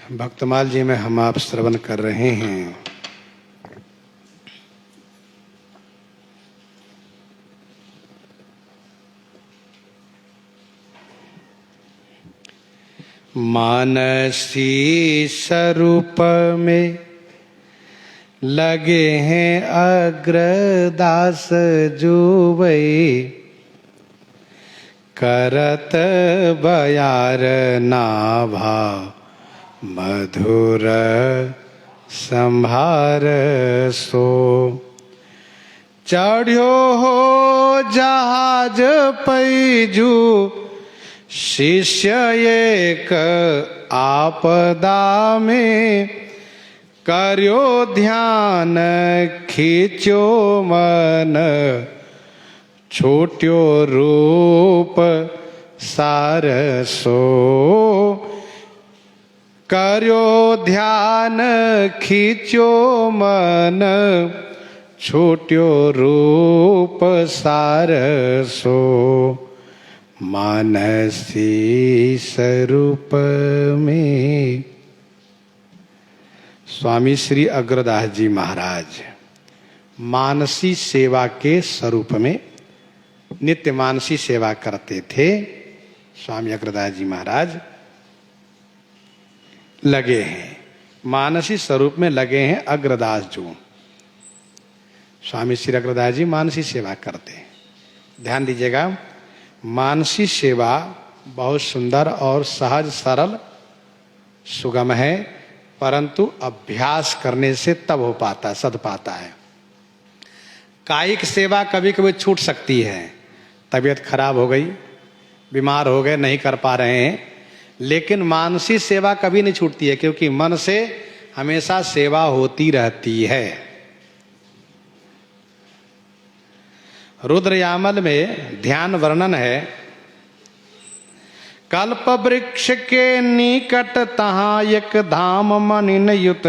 भक्तमाल जी में हम आप श्रवण कर रहे हैं। मानसी स्वरूप में लगे हैं अग्रदास जुवई, करत बयार नाभा मधुर संभार सो। चढ़्यो हो जहाज पैजू शिष्य एक आपदा में, कर्यो ध्यान खींचो मन छोट्यो रूप सारसो। कर्यो ध्यान खींचो मन छोट्यो रूप सारसो। मानसी स्वरूप में स्वामी श्री अग्रदास जी महाराज मानसी सेवा के स्वरूप में नित्य मानसी सेवा करते थे। स्वामी अग्रदास जी महाराज लगे हैं मानसी स्वरूप में, लगे हैं अग्रदास जो स्वामी श्री अग्रदास जी मानसी सेवा करते हैं। ध्यान दीजिएगा, मानसी सेवा बहुत सुंदर और सहज सरल सुगम है, परंतु अभ्यास करने से तब हो पाता है, सद पाता है। कायिक सेवा कभी कभी छूट सकती है, तबीयत खराब हो गई, बीमार हो गए, नहीं कर पा रहे हैं, लेकिन मानसिक सेवा कभी नहीं छूटती है, क्योंकि मन से हमेशा सेवा होती रहती है। रुद्रयामल में ध्यान वर्णन है, कल्प वृक्ष के निकट तहाँ एक धाम मनिन युत,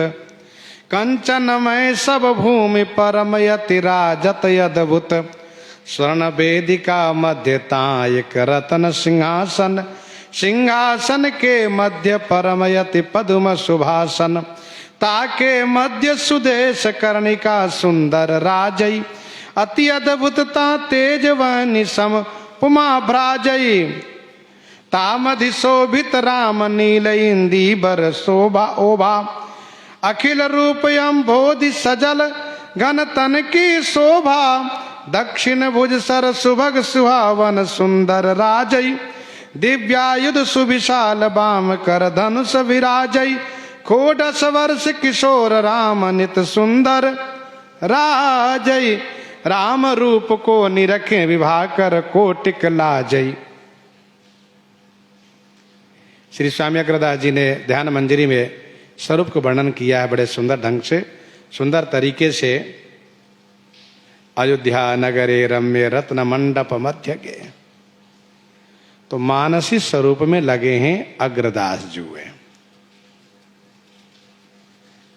कंचनमय सब भूमि परम यति राजत अद्भुत। स्वर्ण वेदिका मध्य ता एक रतन सिंहासन, सिंहासन के मध्य परम यति पद्म सुभासन। ताके मध्य सुदेश कर्णिका सुंदर राजई, अति अद्भुतता तेजवानी सम पुमा भ्राजई। तामधि शोभित राम नील इंदीबर शोभा ओभा, अखिल रूप अम्भोधि सजल घन तन की शोभा। दक्षिण भुज सर सुभग सुहावन सुंदर राजई, दिव्यायुध सुविशाल बाम कर धनुष विराजई। खोडस वर्ष किशोर राम नित सुंदर राजई, राम रूप को निरखे विभा कर कोटिक लाजई। श्री स्वामी अग्रदास जी ने ध्यान मंजरी में स्वरूप को वर्णन किया है बड़े सुंदर ढंग से, सुंदर तरीके से। अयोध्या नगरे रम्य रत्न मंडप मध्य के, तो मानसी स्वरूप में लगे हैं अग्रदास जुए।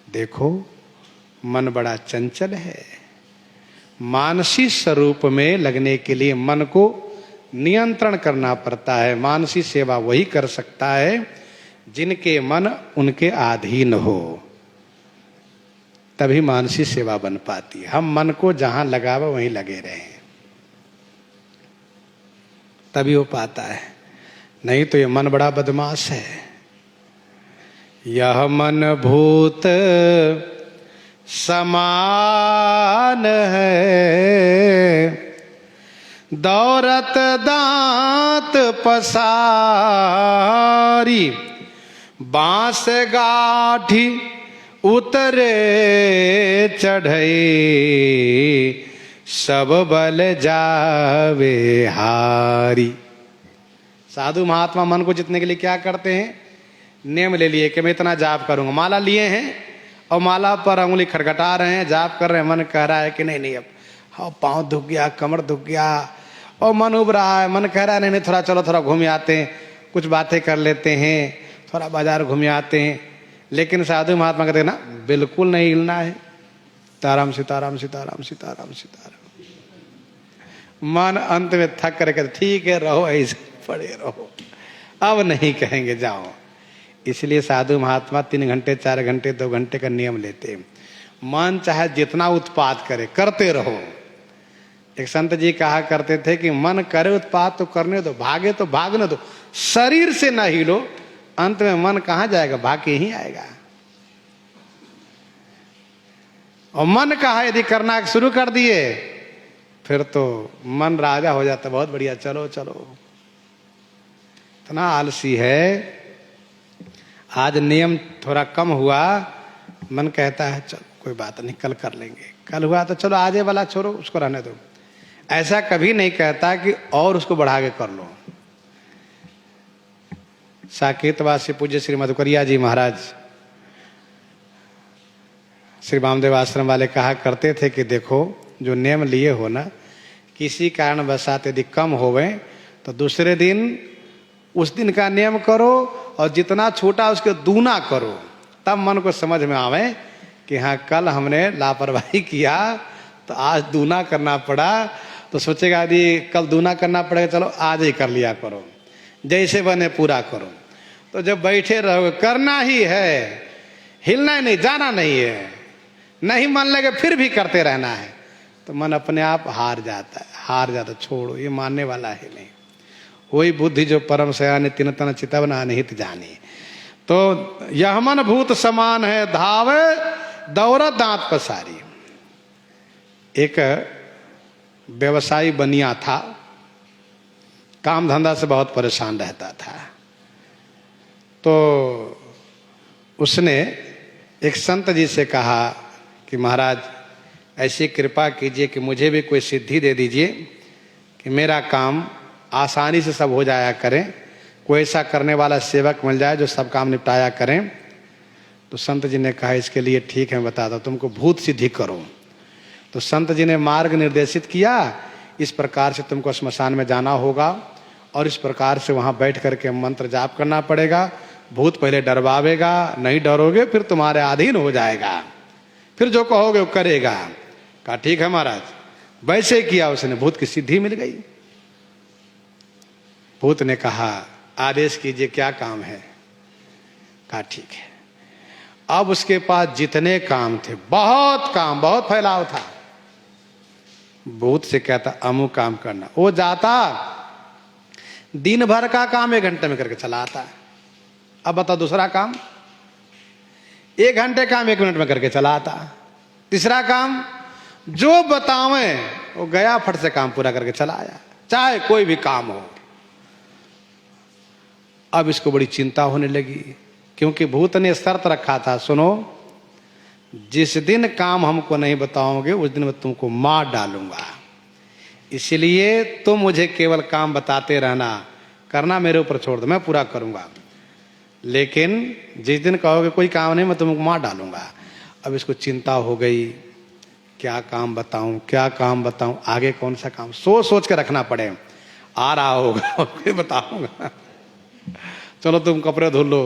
देखो मन बड़ा चंचल है, मानसी स्वरूप में लगने के लिए मन को नियंत्रण करना पड़ता है। मानसी सेवा वही कर सकता है जिनके मन उनके अधीन हो, तभी मानसी सेवा बन पाती है। हम मन को जहां लगावे वहीं लगे रहें, तभी हो पाता है, नहीं तो ये मन बड़ा बदमाश है। यह मन भूत समान है, दौरत दांत पसारी। बांस गाठी उतरे चढ़ई, सब बल जावे हारी। साधु महात्मा मन को जितने के लिए क्या करते हैं, नियम ले लिए कि मैं इतना जाप करूंगा। माला लिए हैं और माला पर उंगली खटखटा रहे हैं, जाप कर रहे हैं, मन कह रहा है कि नहीं नहीं अब हाँ पाँव दुख गया, कमर दुख गया, और मन उब रहा है, मन कह रहा है नहीं नहीं थोड़ा चलो थोड़ा घूम आते हैं, कुछ बातें कर लेते हैं, थोड़ा बाजार घूम आते हैं। लेकिन साधु महात्मा कहते हैं ना, बिल्कुल नहीं हिलना है, सीताराम सीताराम सीताराम सीताराम सीताराम। मन अंत में थक कर कहते ठीक है रहो, ऐसे पड़े रहो, अब नहीं कहेंगे जाओ। इसलिए साधु महात्मा 3 घंटे 4 घंटे 2 घंटे का नियम लेते हैं। मन चाहे जितना उत्पाद करे, करते रहो। एक संत जी कहा करते थे कि मन करे उत्पाद तो करने दो, भागे तो भागने दो, शरीर से न हिलो, अंत में मन कहां जाएगा, भाग के ही आएगा। और मन कहा यदि करना शुरू कर दिए फिर तो मन राजा हो जाता, बहुत बढ़िया, चलो चलो। इतना आलसी है। आज नियम थोड़ा कम हुआ, मन कहता है चलो कोई बात नहीं, कल कर लेंगे। कल हुआ तो चलो आज वाला छोड़ो, उसको रहने दो। ऐसा कभी नहीं कहता कि और उसको बढ़ा के कर लो। साकेतवासी पूज्य श्री मधुकरिया जी महाराज श्री वामदेव आश्रम वाले कहा करते थे कि देखो जो नियम लिए हो ना, किसी कारण वसात यदि कम हो गए तो दूसरे दिन उस दिन का नियम करो और जितना छोटा उसके दूना करो, तब मन को समझ में आवे कि हाँ कल हमने लापरवाही किया तो आज दूना करना पड़ा। तो सोचेगा यदि कल दूना करना पड़ेगा, चलो आज ही कर लिया करो, जैसे बने पूरा करो। तो जब बैठे रहोगे, करना ही है, हिलना ही नहीं, जाना नहीं है, नहीं मन लगे फिर भी करते रहना है, तो मन अपने आप हार जाता है, हार जाता। छोड़ो, ये मानने वाला है नहीं। वही बुद्धि जो परम सयानी तिन तन चितवना निहित जानी। तो यह मन भूत समान है, धावे दौरत दांत पसारी। एक व्यवसायी बनिया था, काम धंधा से बहुत परेशान रहता था। तो उसने एक संत जी से कहा कि महाराज ऐसी कृपा कीजिए कि मुझे भी कोई सिद्धि दे दीजिए कि मेरा काम आसानी से सब हो जाया करें, कोई ऐसा करने वाला सेवक मिल जाए जो सब काम निपटाया करें। तो संत जी ने कहा इसके लिए ठीक है, बता दो, तुमको भूत सिद्धि करो। तो संत जी ने मार्ग निर्देशित किया, इस प्रकार से तुमको श्मशान में जाना होगा और इस प्रकार से वहां बैठ करके मंत्र जाप करना पड़ेगा। भूत पहले डरवावेगा, नहीं डरोगे फिर तुम्हारे अधीन हो जाएगा, फिर जो कहोगे वो करेगा। कहा ठीक है महाराज। वैसे ही किया उसने, भूत की सिद्धि मिल गई। भूत ने कहा आदेश कीजिए क्या काम है। कहा ठीक है। अब उसके पास जितने काम थे, बहुत काम, बहुत फैलाव था। भूत से कहता अमुक काम करना, वो जाता दिन भर का काम 1 घंटे में करके चला आता। अब बता दूसरा काम 1 घंटे काम 1 मिनट में करके चला आता। तीसरा काम जो बतावे वो गया फट से काम पूरा करके चला आया, चाहे कोई भी काम हो। अब इसको बड़ी चिंता होने लगी, क्योंकि भूत ने शर्त रखा था, सुनो जिस दिन काम हमको नहीं बताओगे उस दिन मैं तुमको मार डालूंगा, इसलिए तुम मुझे केवल काम बताते रहना, करना मेरे ऊपर छोड़ दो, मैं पूरा करूंगा। लेकिन जिस दिन कहोगे कोई काम नहीं मैं तुमको मार डालूंगा। अब इसको चिंता हो गई, क्या काम बताऊं, क्या काम बताऊं, आगे कौन सा काम, सोच सोच के रखना पड़े। आ रहा होगा फिर बताऊंगा। चलो तुम कपड़े धुल लो,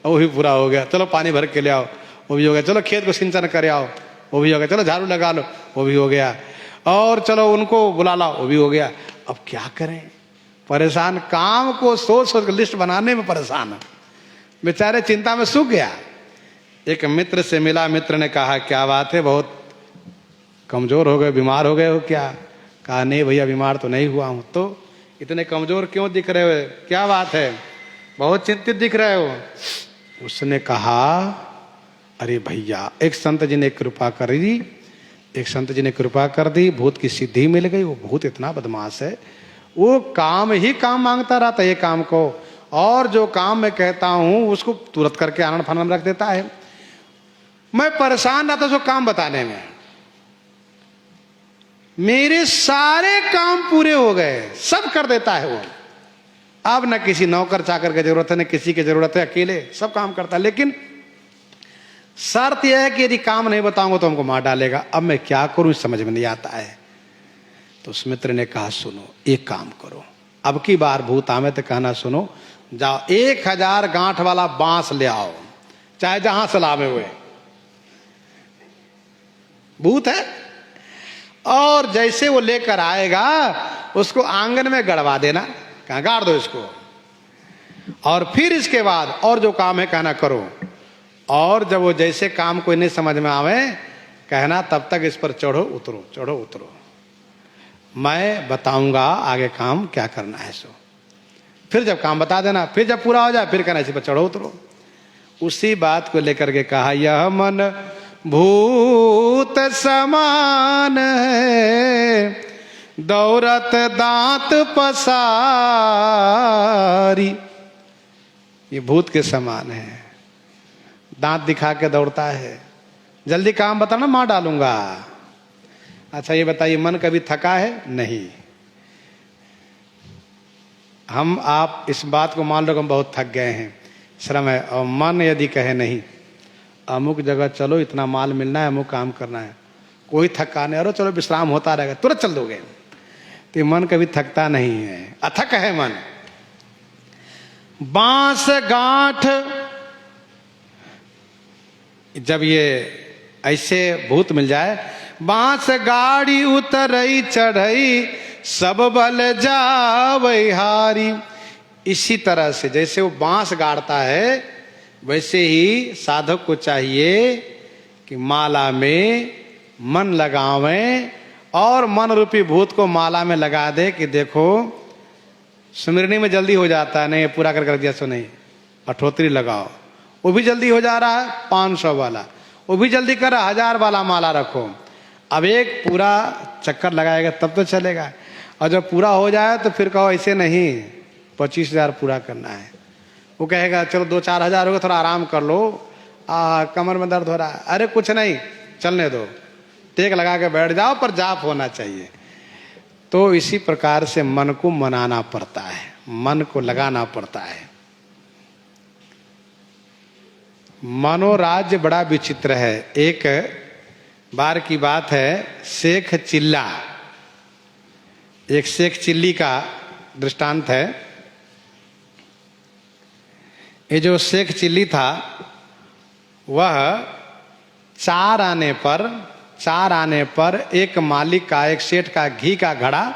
वो भी पूरा हो गया। चलो पानी भर के ले आओ, वो भी हो गया। चलो खेत को सिंचन कर आओ, वो भी हो गया। चलो झाड़ू लगा लो, वो भी हो गया। और चलो उनको बुला लाओ, वो भी हो गया। अब क्या करें, परेशान, काम को सोच सोच कर लिस्ट बनाने में परेशान है, बेचारे चिंता में सूख गया। एक मित्र से मिला, मित्र ने कहा क्या बात है, बहुत कमजोर हो गए, बीमार हो गए हो क्या? कहा नहीं भैया बीमार तो नहीं हुआ हूं। तो इतने कमजोर क्यों दिख रहे हो, क्या बात है, बहुत चिंतित दिख रहे हो? उसने कहा अरे भैया एक संत जी ने कृपा कर दी, एक संत जी ने कृपा कर दी, भूत की सिद्धि मिल गई। वो भूत इतना बदमाश है, वो काम ही काम मांगता रहता है ये काम को, और जो काम मैं कहता हूं उसको तुरंत करके आनंद फानंद रख देता है। मैं परेशान रहता उसको काम बताने में, मेरे सारे काम पूरे हो गए, सब कर देता है वो। अब न किसी नौकर चाकर की जरूरत है, न किसी की जरूरत है, अकेले सब काम करता है। लेकिन शर्त यह है कि यदि काम नहीं बताऊंगा तो हमको मार डालेगा। अब मैं क्या करूं समझ में नहीं आता है। तो उस मित्र ने कहा सुनो एक काम करो, अब की बार भूत आवे तो कहना सुनो, जाओ 1000 गांठ वाला बांस ले आओ, चाहे जहां से लावे हुए, भूत है। और जैसे वो लेकर आएगा उसको आंगन में गड़वा देना, कहां गाड़ दो इसको। और फिर इसके बाद और जो काम है कहना करो, और जब वो जैसे काम कोई नहीं समझ में आवे कहना, तब तक इस पर चढ़ो उतरो, चढ़ो उतरो, मैं बताऊंगा आगे काम क्या करना है। सो फिर जब काम बता देना, फिर जब पूरा हो जाए फिर कहना इसी पर चढ़ो उतरो। उसी बात को लेकर के कहा, यह मन भूत समान है, दौरत दांत पसारी। ये भूत के समान है, दांत दिखा के दौड़ता है, जल्दी काम बताना मार डालूंगा। अच्छा ये बताइए, मन कभी थका है? नहीं। हम आप इस बात को मान लो कि हम बहुत थक गए हैं, श्रम है, और मन यदि कहे नहीं अमुक जगह चलो, इतना माल मिलना है, अमुक काम करना है, कोई थका नहीं, अरे चलो विश्राम होता रहेगा, तुरंत चल दोगे। तो मन कभी थकता नहीं है, अथक है मन। बांस गांठ, जब ये ऐसे भूत मिल जाए, बांस गाड़ी उतरई चढ़ई, सब बल जावई हारी। इसी तरह से जैसे वो बांस गाड़ता है, वैसे ही साधक को चाहिए कि माला में मन लगावें और मन रूपी भूत को माला में लगा दे कि देखो सुमिरनी में जल्दी हो जाता है, नहीं पूरा कर दिया सो नहीं, अठोतरी लगाओ, वो भी जल्दी हो जा रहा है, 500 वाला वो भी जल्दी कर, 1000 वाला माला रखो। अब एक पूरा चक्कर लगाएगा तब तो चलेगा, और जब पूरा हो जाए तो फिर कहो ऐसे नहीं 25,000 पूरा करना है। वो कहेगा चलो 2-4 हज़ार होगा, थोड़ा आराम कर लो, कमर में दर्द हो रहा है, अरे कुछ नहीं चलने दो, टेक लगा के बैठ जाओ, पर जाप होना चाहिए। तो इसी प्रकार से मन को मनाना पड़ता है, मन को लगाना पड़ता है। मनोराज्य बड़ा विचित्र है। एक बार की बात है, शेख चिल्ला, एक शेख चिल्ली का दृष्टांत है। ये जो शेख चिल्ली था वह 4 आने पर एक मालिक का, एक सेठ का घी का घड़ा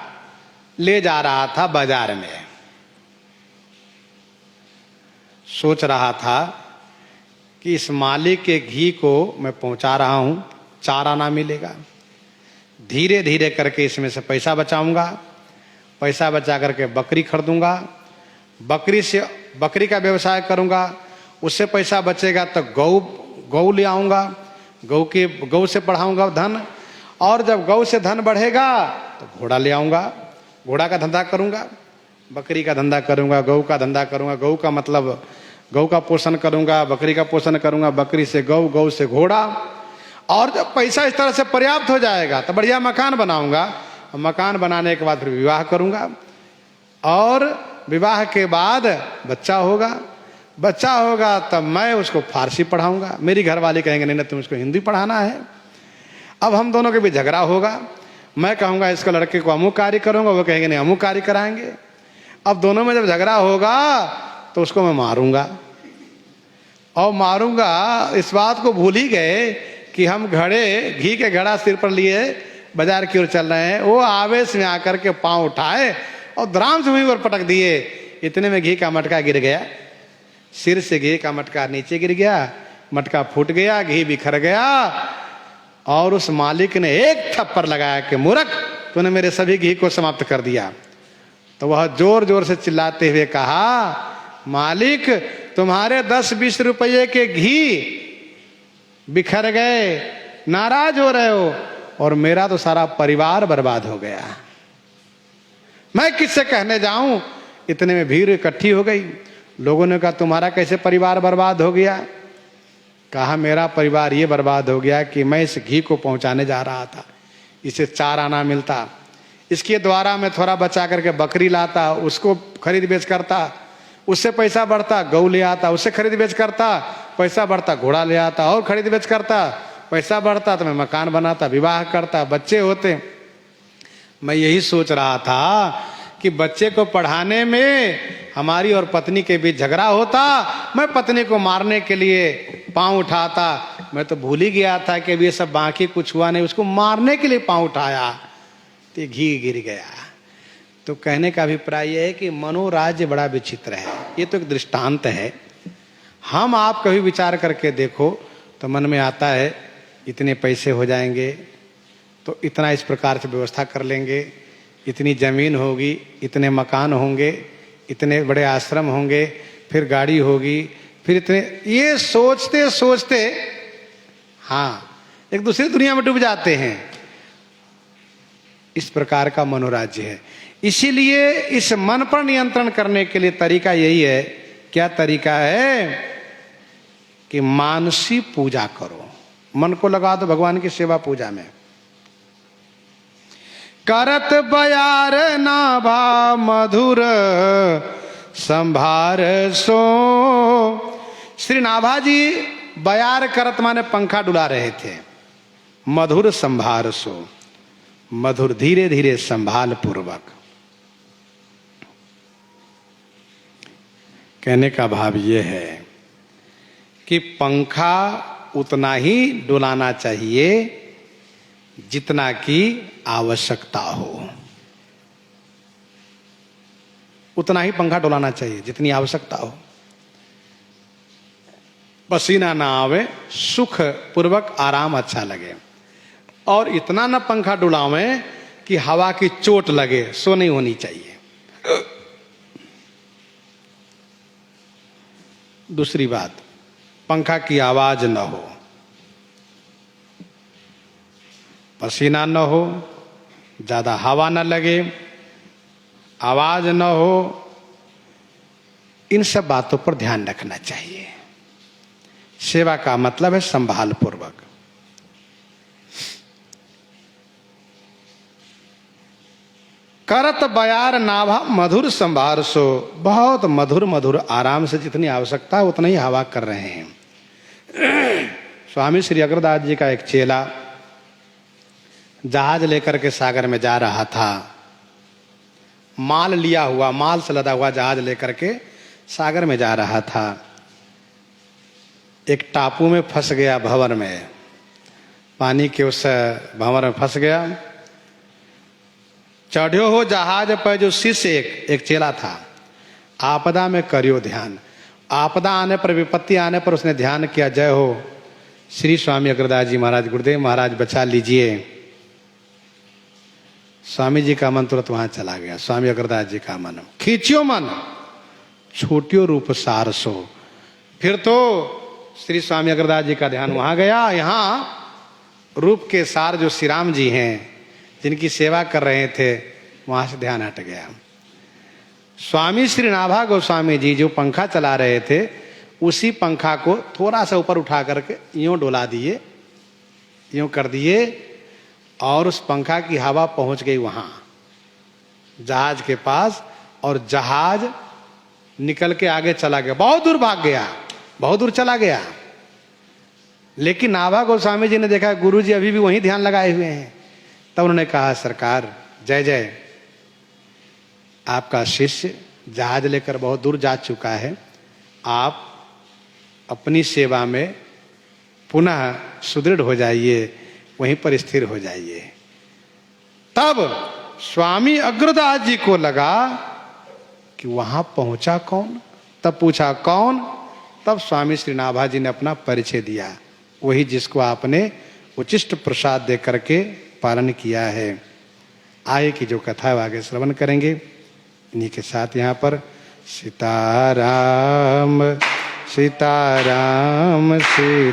ले जा रहा था बाजार में। सोच रहा था कि इस मालिक के घी को मैं पहुंचा रहा हूं, 4 आना मिलेगा, धीरे धीरे करके इसमें से पैसा बचाऊंगा, पैसा बचा करके बकरी खरीदूंगा, बकरी का व्यवसाय करूंगा, उससे पैसा बचेगा तो गौ ले आऊंगा, गौ से बढ़ाऊंगा धन, और जब गौ से धन बढ़ेगा तो घोड़ा ले आऊंगा, घोड़ा का धंधा करूंगा, बकरी का धंधा करूंगा, गौ का धंधा करूंगा, गौ का मतलब गौ का पोषण करूंगा, बकरी का पोषण करूंगा, बकरी से गौ, गौ से घोड़ा, और जब पैसा इस तरह से पर्याप्त हो जाएगा तो बढ़िया मकान बनाऊंगा, मकान बनाने के बाद फिर विवाह करूंगा, और विवाह के बाद बच्चा होगा तब मैं उसको फारसी पढ़ाऊंगा, मेरी घरवाली कहेंगे नहीं ना तुम उसको हिंदी पढ़ाना है। अब हम दोनों के भी झगड़ा होगा, मैं कहूंगा इसको लड़के को अमुक कार्य करूंगा, वो कहेंगे नहीं अमुक कार्य कराएंगे। अब दोनों में जब झगड़ा होगा तो उसको मैं मारूंगा, और मारूंगा इस बात को भूल ही गए कि हम घी के घड़ा सिर पर लिए बाजार की ओर चल रहे हैं। वो आवेश में आकर के पांव उठाए और धड़ाम से वहीं पर पटक दिए, इतने में घी का मटका गिर गया, सिर से घी का मटका नीचे गिर गया, मटका फूट गया, घी बिखर गया, और उस मालिक ने एक थप्पड़ लगाया कि मूर्ख तूने मेरे सभी घी को समाप्त कर दिया। तो वह जोर जोर से चिल्लाते हुए कहा, मालिक तुम्हारे 10-20 रुपये के घी बिखर गए, नाराज हो रहे हो, और मेरा तो सारा परिवार बर्बाद हो गया, मैं किससे कहने जाऊं। इतने में भीड़ इकट्ठी हो गई, लोगों ने कहा तुम्हारा कैसे परिवार बर्बाद हो गया? कहा मेरा परिवार ये बर्बाद हो गया कि मैं इस घी को पहुंचाने जा रहा था, इसे 4 आना मिलता, इसके द्वारा मैं थोड़ा बचा करके बकरी लाता, उसको खरीद बेच करता, उससे पैसा बढ़ता, गौ ले आता, उससे खरीद बेच करता, पैसा बढ़ता, घोड़ा ले आता और खरीद बेच करता, पैसा बढ़ता तो मैं मकान बनाता, विवाह करता, बच्चे होते। मैं यही सोच रहा था कि बच्चे को पढ़ाने में हमारी और पत्नी के बीच झगड़ा होता, मैं पत्नी को मारने के लिए पांव उठाता, मैं तो भूल ही गया था कि अब ये सब बाकी कुछ हुआ नहीं, उसको मारने के लिए पांव उठाया तो घी गिर गया। तो कहने का अभिप्राय यह है कि मनोराज्य बड़ा विचित्र है। ये तो एक दृष्टांत है। हम आप कभी विचार करके देखो तो मन में आता है इतने पैसे हो जाएंगे तो इतना इस प्रकार से व्यवस्था कर लेंगे, इतनी जमीन होगी, इतने मकान होंगे, इतने बड़े आश्रम होंगे, फिर गाड़ी होगी, फिर इतने, ये सोचते सोचते हाँ एक दूसरी दुनिया में डूब जाते हैं। इस प्रकार का मनोराज्य है। इसीलिए इस मन पर नियंत्रण करने के लिए तरीका यही है। क्या तरीका है? कि मानसी पूजा करो, मन को लगा दो भगवान की सेवा पूजा में। करत बयार नाभा मधुर संभार सो। श्री नाभा जी बयार करत माने पंखा डुला रहे थे। मधुर संभार सो, मधुर धीरे धीरे संभाल पूर्वक। कहने का भाव यह है कि पंखा उतना ही डुलाना चाहिए जितना की आवश्यकता हो। उतना ही पंखा डुलाना चाहिए जितनी आवश्यकता हो। पसीना ना आवे, सुख पूर्वक आराम अच्छा लगे। और इतना ना पंखा डुलावे कि हवा की चोट लगे, सो नहीं होनी चाहिए। दूसरी बात, पंखा की आवाज न हो, पसीना न हो, ज्यादा हवा न लगे, आवाज न हो। इन सब बातों पर ध्यान रखना चाहिए। सेवा का मतलब है संभाल पूर्वक। करत बयार नाभा मधुर संभार सो। बहुत मधुर मधुर आराम से जितनी आवश्यकता है उतना ही हवा कर रहे हैं। स्वामी श्री अग्रदास जी का एक चेला जहाज लेकर के सागर में जा रहा था। माल लिया हुआ, माल से लदा हुआ जहाज लेकर के सागर में जा रहा था। एक टापू में फंस गया, भंवर में, पानी के उस भंवर में फंस गया। चढ़्यो हो जहाज पर जो शिष्य एक चेला था। आपदा में करियो ध्यान। आपदा आने पर, विपत्ति आने पर उसने ध्यान किया, जय हो श्री स्वामी अग्रदास जी महाराज, गुरुदेव महाराज बचा लीजिए। स्वामी जी का मन तुरंत वहां चला गया। स्वामी अग्रदास जी का मन, खींचियो मन छूटियो रूप सार सो। फिर तो श्री स्वामी अग्रदास जी का ध्यान वहां गया। यहाँ रूप के सार जो श्री राम जी हैं, जिनकी सेवा कर रहे थे, वहां से ध्यान हट गया। स्वामी श्री नाभा गोस्वामी जी जो पंखा चला रहे थे, उसी पंखा को थोड़ा सा ऊपर उठा करके यूं डोला दिए, यूं कर दिए, और उस पंखा की हवा पहुंच गई वहां जहाज के पास, और जहाज निकल के आगे चला गया। बहुत दूर भाग गया, बहुत दूर चला गया। लेकिन नाभा गोस्वामी जी ने देखा गुरु जी अभी भी वहीं ध्यान लगाए हुए हैं। तब उन्होंने कहा, सरकार जय जय, आपका शिष्य जहाज लेकर बहुत दूर जा चुका है। आप अपनी सेवा में पुनः सुदृढ़ हो जाइए, वहीं पर स्थिर हो जाइए। तब स्वामी अग्रदास जी को लगा कि वहां पहुंचा कौन। तब पूछा कौन। तब स्वामी श्री नाभा जी ने अपना परिचय दिया, वही जिसको आपने उचिष्ट प्रसाद दे करके पालन किया है। आगे की जो कथा है आगे श्रवण करेंगे। इन्हीं के साथ यहाँ पर सीताराम सीताराम सीता